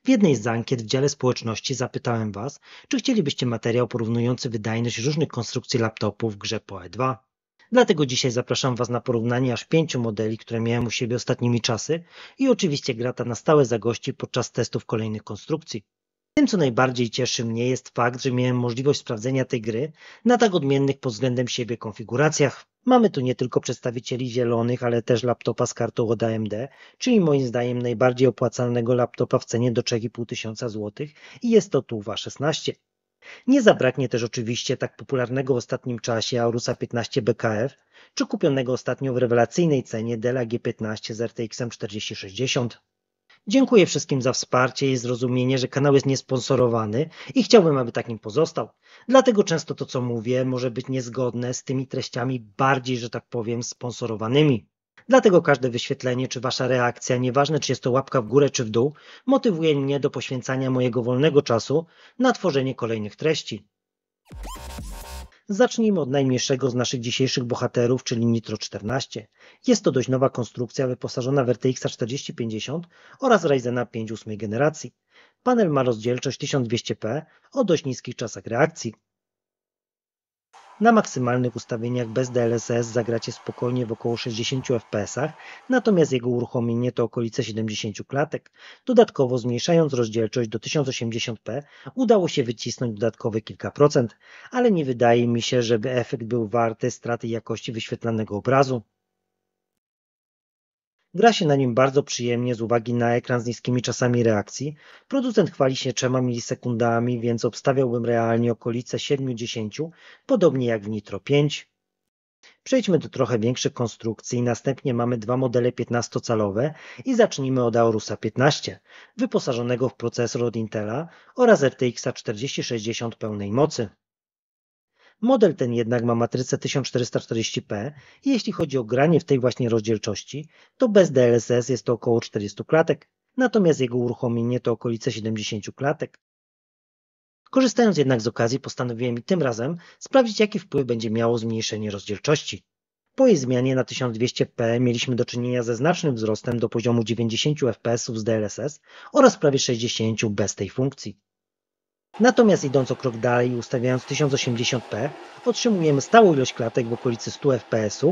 W jednej z ankiet w dziale społeczności zapytałem Was, czy chcielibyście materiał porównujący wydajność różnych konstrukcji laptopów w grze PoE2. Dlatego dzisiaj zapraszam Was na porównanie aż 5 modeli, które miałem u siebie ostatnimi czasy i oczywiście gra ta na stałe zagości podczas testów kolejnych konstrukcji. Tym, co najbardziej cieszy mnie, jest fakt, że miałem możliwość sprawdzenia tej gry na tak odmiennych pod względem siebie konfiguracjach. Mamy tu nie tylko przedstawicieli zielonych, ale też laptopa z kartą od AMD, czyli moim zdaniem najbardziej opłacalnego laptopa w cenie do 3500 zł i jest to TUFA 16. Nie zabraknie też oczywiście tak popularnego w ostatnim czasie Aurusa 15 BKF, czy kupionego ostatnio w rewelacyjnej cenie Della G15 z RTX 4060. Dziękuję wszystkim za wsparcie i zrozumienie, że kanał jest niesponsorowany i chciałbym, aby takim pozostał. Dlatego często to, co mówię, może być niezgodne z tymi treściami bardziej, że tak powiem, sponsorowanymi. Dlatego każde wyświetlenie czy Wasza reakcja, nieważne czy jest to łapka w górę czy w dół, motywuje mnie do poświęcania mojego wolnego czasu na tworzenie kolejnych treści. Zacznijmy od najmniejszego z naszych dzisiejszych bohaterów, czyli Nitro 14. Jest to dość nowa konstrukcja wyposażona w RTX 4050 oraz Ryzena 5 8 generacji. Panel ma rozdzielczość 1200p o dość niskich czasach reakcji. Na maksymalnych ustawieniach bez DLSS zagracie spokojnie w około 60 fps, natomiast jego uruchomienie to okolice 70 klatek. Dodatkowo zmniejszając rozdzielczość do 1080p udało się wycisnąć dodatkowe kilka procent, ale nie wydaje mi się, żeby efekt był warty straty jakości wyświetlanego obrazu. Gra się na nim bardzo przyjemnie z uwagi na ekran z niskimi czasami reakcji. Producent chwali się 3 milisekundami, więc obstawiałbym realnie okolice 7-10, podobnie jak w Nitro 5. Przejdźmy do trochę większych konstrukcji. Następnie mamy dwa modele 15-calowe i zacznijmy od Aurusa 15, wyposażonego w procesor od Intela oraz RTX 4060 pełnej mocy. Model ten jednak ma matrycę 1440p i jeśli chodzi o granie w tej właśnie rozdzielczości, to bez DLSS jest to około 40 klatek, natomiast jego uruchomienie to okolice 70 klatek. Korzystając jednak z okazji, postanowiłem i tym razem sprawdzić, jaki wpływ będzie miało zmniejszenie rozdzielczości. Po jej zmianie na 1200p mieliśmy do czynienia ze znacznym wzrostem do poziomu 90 fps z DLSS oraz prawie 60 bez tej funkcji. Natomiast idąc o krok dalej i ustawiając 1080p, otrzymujemy stałą ilość klatek w okolicy 100 fps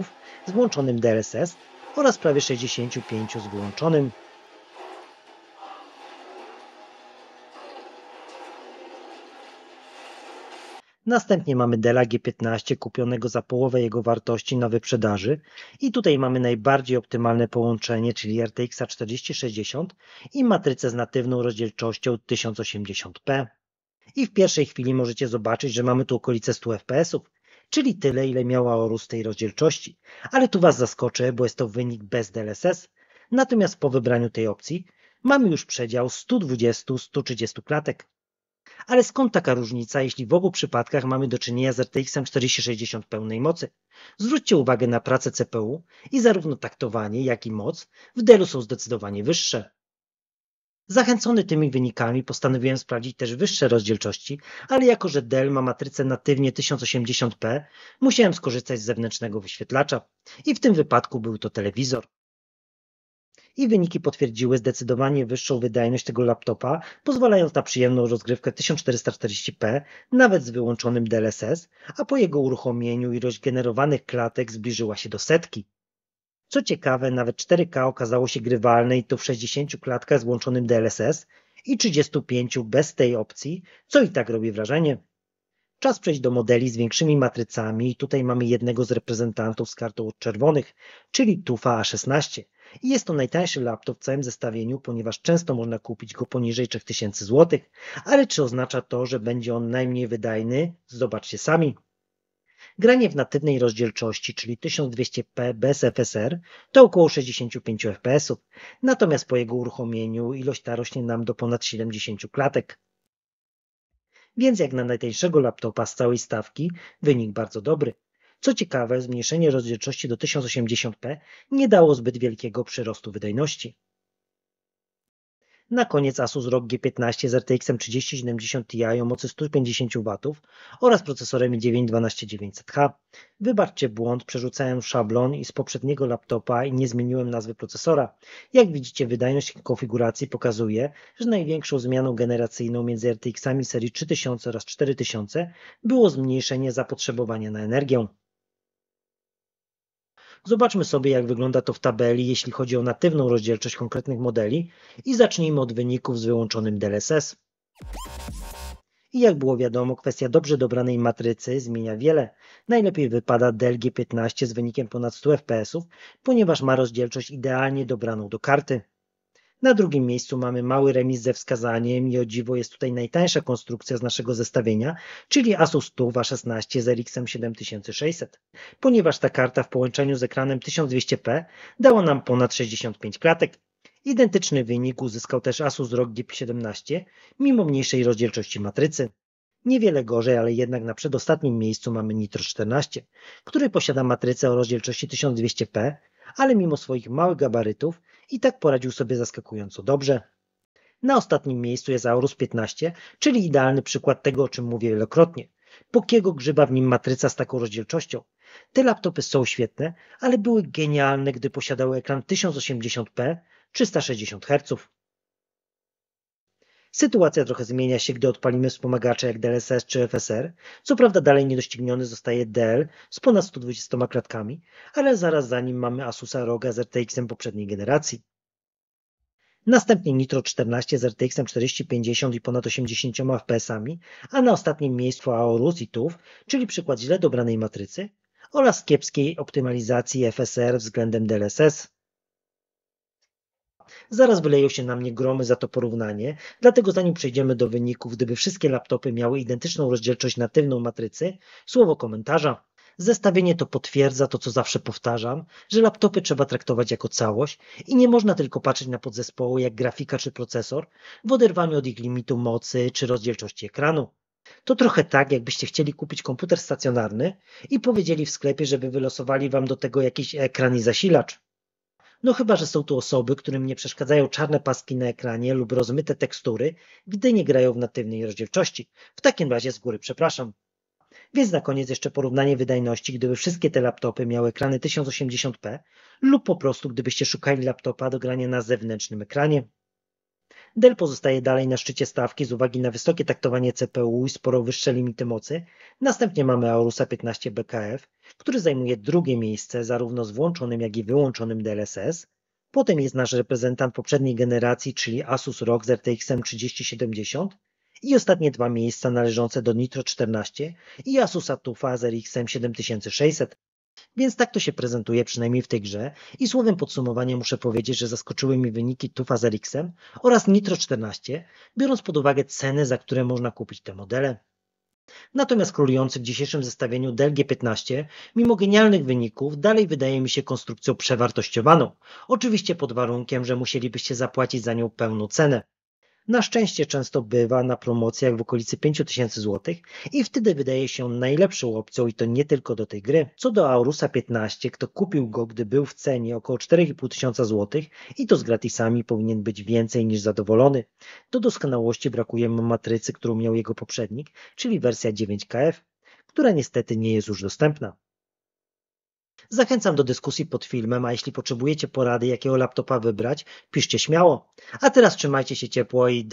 z włączonym DLSS oraz prawie 65 z wyłączonym. Następnie mamy Della G15 kupionego za połowę jego wartości na wyprzedaży i tutaj mamy najbardziej optymalne połączenie, czyli RTX 4060 i matrycę z natywną rozdzielczością 1080p. I w pierwszej chwili możecie zobaczyć, że mamy tu okolice 100 fps, czyli tyle, ile miała Aorus tej rozdzielczości. Ale tu Was zaskoczę, bo jest to wynik bez DLSS. Natomiast po wybraniu tej opcji mamy już przedział 120-130 klatek. Ale skąd taka różnica, jeśli w obu przypadkach mamy do czynienia z RTX 4060 pełnej mocy? Zwróćcie uwagę na pracę CPU i zarówno taktowanie, jak i moc w Dellu są zdecydowanie wyższe. Zachęcony tymi wynikami postanowiłem sprawdzić też wyższe rozdzielczości, ale jako że Dell ma matrycę natywnie 1080p, musiałem skorzystać z zewnętrznego wyświetlacza i w tym wypadku był to telewizor. I wyniki potwierdziły zdecydowanie wyższą wydajność tego laptopa, pozwalając na przyjemną rozgrywkę 1440p, nawet z wyłączonym DLSS, a po jego uruchomieniu ilość generowanych klatek zbliżyła się do setki. Co ciekawe, nawet 4K okazało się grywalne i to w 60 klatkach z włączonym DLSS i 35 bez tej opcji, co i tak robi wrażenie. Czas przejść do modeli z większymi matrycami i tutaj mamy jednego z reprezentantów z kartą od czerwonych, czyli TUFA A16. I jest to najtańszy laptop w całym zestawieniu, ponieważ często można kupić go poniżej 3000 zł, ale czy oznacza to, że będzie on najmniej wydajny? Zobaczcie sami. Granie w natywnej rozdzielczości, czyli 1200p bez FSR, to około 65 fps, natomiast po jego uruchomieniu ilość ta rośnie nam do ponad 70 klatek. Więc jak na najtańszego laptopa z całej stawki, wynik bardzo dobry. Co ciekawe, zmniejszenie rozdzielczości do 1080p nie dało zbyt wielkiego przyrostu wydajności. Na koniec Asus ROG G15 z RTX 3070 Ti o mocy 150 W oraz procesorem i9 12900H. Wybaczcie błąd, przerzucałem szablon z poprzedniego laptopa i nie zmieniłem nazwy procesora. Jak widzicie, wydajność konfiguracji pokazuje, że największą zmianą generacyjną między RTX-ami serii 3000 oraz 4000 było zmniejszenie zapotrzebowania na energię. Zobaczmy sobie, jak wygląda to w tabeli, jeśli chodzi o natywną rozdzielczość konkretnych modeli i zacznijmy od wyników z wyłączonym DLSS. I jak było wiadomo, kwestia dobrze dobranej matrycy zmienia wiele. Najlepiej wypada Dell G15 z wynikiem ponad 100 fps, ponieważ ma rozdzielczość idealnie dobraną do karty. Na drugim miejscu mamy mały remis ze wskazaniem i o dziwo jest tutaj najtańsza konstrukcja z naszego zestawienia, czyli Asus TUF A16 z RX 7600, ponieważ ta karta w połączeniu z ekranem 1200p dała nam ponad 65 klatek. Identyczny wynik uzyskał też Asus ROG G17, mimo mniejszej rozdzielczości matrycy. Niewiele gorzej, ale jednak na przedostatnim miejscu mamy Nitro 14, który posiada matrycę o rozdzielczości 1200p, ale mimo swoich małych gabarytów i tak poradził sobie zaskakująco dobrze. Na ostatnim miejscu jest Aorus 15, czyli idealny przykład tego, o czym mówię wielokrotnie. Po kiego grzyba w nim matryca z taką rozdzielczością? Te laptopy są świetne, ale były genialne, gdy posiadały ekran 1080p 360 Hz. Sytuacja trochę zmienia się, gdy odpalimy wspomagacze jak DLSS czy FSR. Co prawda dalej niedościgniony zostaje Dell z ponad 120 klatkami, ale zaraz za nim mamy Asusa ROGa z RTX-em poprzedniej generacji. Następnie Nitro 14 z RTX-em 4050 i ponad 80 fps, a na ostatnim miejscu Aorus i TUF, czyli przykład źle dobranej matrycy oraz kiepskiej optymalizacji FSR względem DLSS. Zaraz wyleją się na mnie gromy za to porównanie, dlatego zanim przejdziemy do wyników, gdyby wszystkie laptopy miały identyczną rozdzielczość natywną matrycy, słowo komentarza. Zestawienie to potwierdza to, co zawsze powtarzam, że laptopy trzeba traktować jako całość i nie można tylko patrzeć na podzespoły jak grafika czy procesor w oderwaniu od ich limitu mocy czy rozdzielczości ekranu. To trochę tak, jakbyście chcieli kupić komputer stacjonarny i powiedzieli w sklepie, żeby wylosowali wam do tego jakiś ekran i zasilacz. No chyba, że są tu osoby, którym nie przeszkadzają czarne paski na ekranie lub rozmyte tekstury, gdy nie grają w natywnej rozdzielczości. W takim razie z góry przepraszam. Więc na koniec jeszcze porównanie wydajności, gdyby wszystkie te laptopy miały ekrany 1080p lub po prostu gdybyście szukali laptopa do grania na zewnętrznym ekranie. Dell pozostaje dalej na szczycie stawki z uwagi na wysokie taktowanie CPU i sporo wyższe limity mocy. Następnie mamy Aurusa 15 BKF, który zajmuje drugie miejsce zarówno z włączonym jak i wyłączonym DLSS. Potem jest nasz reprezentant poprzedniej generacji, czyli Asus ROG z RTX 3070 i ostatnie dwa miejsca należące do Nitro 14 i Asusa TUFa z RX 7600. Więc tak to się prezentuje, przynajmniej w tej grze. I słowem podsumowania muszę powiedzieć, że zaskoczyły mi wyniki TUFa z RX-em oraz Nitro 14, biorąc pod uwagę ceny, za które można kupić te modele. Natomiast królujący w dzisiejszym zestawieniu Dell G15, mimo genialnych wyników, dalej wydaje mi się konstrukcją przewartościowaną. Oczywiście pod warunkiem, że musielibyście zapłacić za nią pełną cenę. Na szczęście często bywa na promocjach w okolicy 5000 zł i wtedy wydaje się on najlepszą opcją i to nie tylko do tej gry. Co do Aurusa 15, kto kupił go, gdy był w cenie około 4500 zł i to z gratisami, powinien być więcej niż zadowolony. Do doskonałości brakuje mu matrycy, którą miał jego poprzednik, czyli wersja 9KF, która niestety nie jest już dostępna. Zachęcam do dyskusji pod filmem, a jeśli potrzebujecie porady, jakiego laptopa wybrać, piszcie śmiało. A teraz trzymajcie się ciepło i do